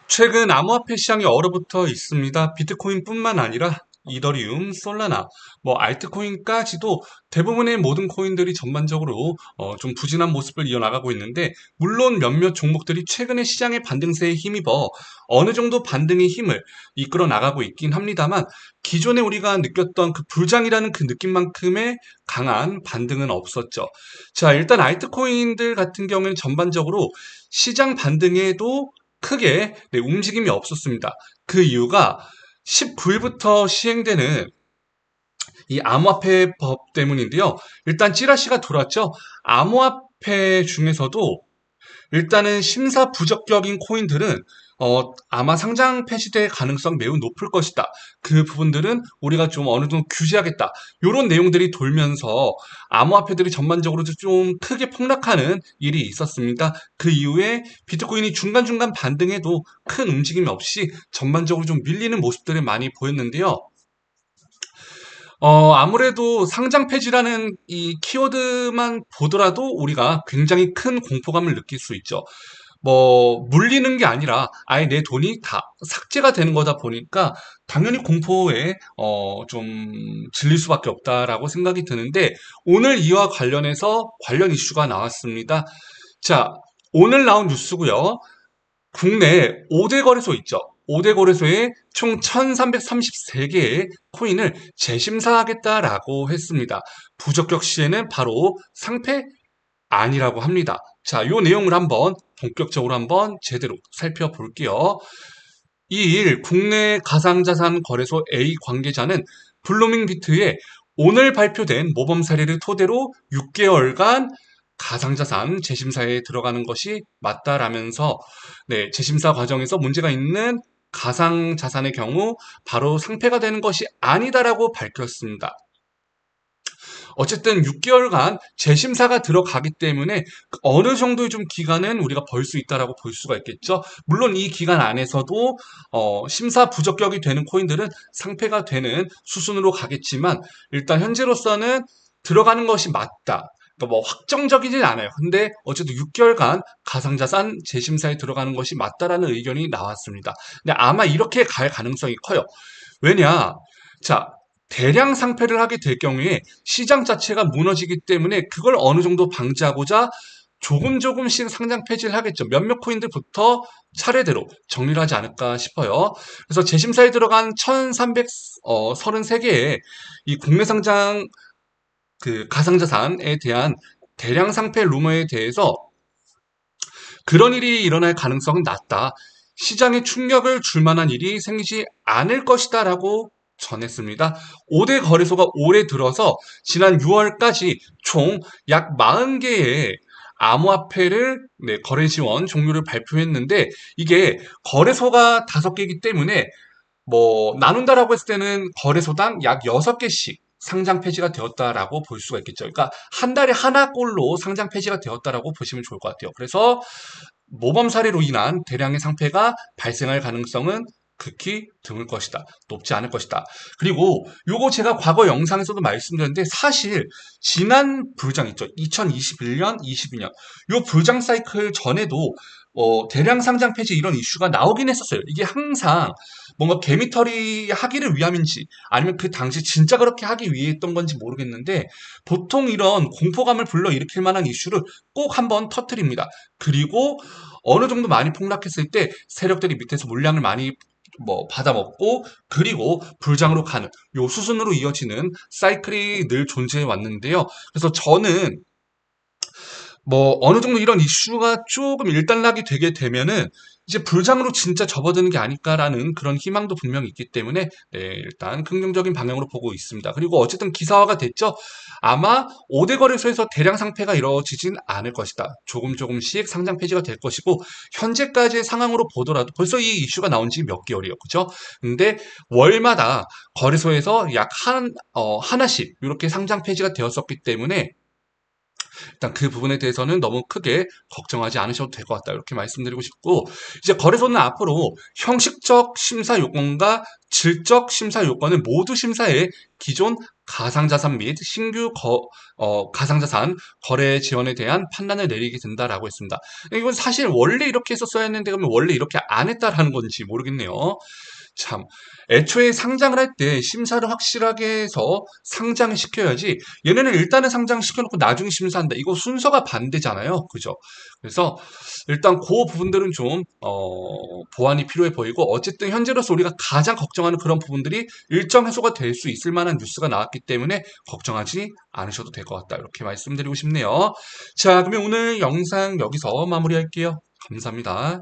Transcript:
최근 암호화폐 시장이 얼어붙어 있습니다. 비트코인뿐만 아니라 이더리움, 솔라나, 알트코인까지도 대부분의 모든 코인들이 전반적으로 좀 부진한 모습을 이어나가고 있는데, 물론 몇몇 종목들이 최근에 시장의 반등세에 힘입어 어느 정도 반등의 힘을 이끌어 나가고 있긴 합니다만, 기존에 우리가 느꼈던 그 불장이라는 그 느낌만큼의 강한 반등은 없었죠. 자, 일단 알트코인들 같은 경우에는 전반적으로 시장 반등에도 크게 움직임이 없었습니다. 그 이유가 19일부터 시행되는 이 암호화폐 법 때문인데요. 일단 찌라시가 돌았죠. 암호화폐 중에서도 일단은 심사 부적격인 코인들은 아마 상장 폐지될 가능성 매우 높을 것이다. 그 부분들은 우리가 좀 어느 정도 규제하겠다. 이런 내용들이 돌면서 암호화폐들이 전반적으로 좀 크게 폭락하는 일이 있었습니다. 그 이후에 비트코인이 중간중간 반등해도 큰 움직임이 없이 전반적으로 좀 밀리는 모습들을 많이 보였는데요. 아무래도 상장 폐지라는 이 키워드만 보더라도 우리가 굉장히 큰 공포감을 느낄 수 있죠. 물리는 게 아니라 아예 내 돈이 다 삭제가 되는 거다 보니까 당연히 공포에 좀 질릴 수밖에 없다라고 생각이 드는데, 오늘 이와 관련해서 관련 이슈가 나왔습니다. 자, 오늘 나온 뉴스고요. 국내 5대 거래소 있죠. 5대 거래소에 총 1333개의 코인을 재심사하겠다라고 했습니다. 부적격 시에는 바로 상패 아니라고 합니다. 자, 요 내용을 한번 본격적으로 한번 제대로 살펴볼게요. 2일 국내 가상자산 거래소 A 관계자는 블루밍비트에 오늘 발표된 모범 사례를 토대로 6개월간 가상자산 재심사에 들어가는 것이 맞다라면서, 재심사 과정에서 문제가 있는 가상자산의 경우 바로 상폐가 되는 것이 아니다라고 밝혔습니다. 어쨌든 6개월간 재심사가 들어가기 때문에 어느 정도의 좀 기간은 우리가 벌 수 있다라고 볼 수가 있겠죠. 물론 이 기간 안에서도 심사 부적격이 되는 코인들은 상폐가 되는 수순으로 가겠지만, 일단 현재로서는 들어가는 것이 맞다. 그러니까 확정적이진 않아요. 근데 어쨌든 6개월간 가상자산 재심사에 들어가는 것이 맞다라는 의견이 나왔습니다. 근데 아마 이렇게 갈 가능성이 커요. 왜냐? 자, 대량 상패를 하게 될 경우에 시장 자체가 무너지기 때문에 그걸 어느 정도 방지하고자 조금 조금씩 상장 폐지를 하겠죠. 몇몇 코인들부터 차례대로 정리를 하지 않을까 싶어요. 그래서 재심사에 들어간 1333개의 이 국내 상장 그 가상자산에 대한 대량 상패 루머에 대해서 그런 일이 일어날 가능성은 낮다. 시장에 충격을 줄 만한 일이 생기지 않을 것이다라고 전했습니다. 5대 거래소가 올해 들어서 지난 6월까지 총 약 40개의 암호화폐를 거래 지원 종료를 발표했는데, 이게 거래소가 5개이기 때문에 나눈다라고 했을 때는 거래소당 약 6개씩 상장 폐지가 되었다라고 볼 수가 있겠죠. 그러니까 한 달에 하나꼴로 상장 폐지가 되었다라고 보시면 좋을 것 같아요. 그래서 모범 사례로 인한 대량의 상패가 발생할 가능성은 극히 드물 것이다. 높지 않을 것이다. 그리고 요거 제가 과거 영상에서도 말씀드렸는데, 사실 지난 불장 있죠. 2021년, 22년. 요 불장 사이클 전에도 대량 상장 폐지 이런 이슈가 나오긴 했었어요. 이게 항상 뭔가 개미털이 하기를 위함인지 아니면 그 당시 진짜 그렇게 하기 위해 했던 건지 모르겠는데, 보통 이런 공포감을 불러일으킬 만한 이슈를 꼭 한번 터뜨립니다. 그리고 어느 정도 많이 폭락했을 때 세력들이 밑에서 물량을 많이 받아먹고, 그리고 불장으로 가는 요 수순으로 이어지는 사이클이 늘 존재해 왔는데요. 그래서 저는 어느 정도 이런 이슈가 조금 일단락이 되게 되면은 이제 불장으로 진짜 접어드는 게 아닐까라는 그런 희망도 분명히 있기 때문에, 일단 긍정적인 방향으로 보고 있습니다. 그리고 어쨌든 기사화가 됐죠. 아마 5대 거래소에서 대량 상패가 이루어지진 않을 것이다. 조금 조금씩 상장 폐지가 될 것이고, 현재까지의 상황으로 보더라도 벌써 이 이슈가 나온 지 몇 개월이에요. 그죠? 근데 월마다 거래소에서 약 하나씩 이렇게 상장 폐지가 되었었기 때문에 일단 그 부분에 대해서는 너무 크게 걱정하지 않으셔도 될 것 같다. 이렇게 말씀드리고 싶고, 이제 거래소는 앞으로 형식적 심사 요건과 질적 심사 요건을 모두 심사해 기존 가상자산 및 신규 가상자산 거래 지원에 대한 판단을 내리게 된다라고 했습니다. 이건 사실 원래 이렇게 했었어야 했는데 그러면 원래 이렇게 안 했다라는 건지 모르겠네요. 참, 애초에 상장을 할 때 심사를 확실하게 해서 상장을 시켜야지 얘네는 일단은 상장시켜놓고 나중에 심사한다. 이거 순서가 반대잖아요. 그죠? 그래서 일단 그 부분들은 좀 보완이 필요해 보이고 어쨌든 현재로서 우리가 가장 걱정하는 그런 부분들이 일정 해소가 될 수 있을 만한 뉴스가 나왔기 때문에 걱정하지 않으셔도 될 것 같다. 이렇게 말씀드리고 싶네요. 자, 그러면 오늘 영상 여기서 마무리할게요. 감사합니다.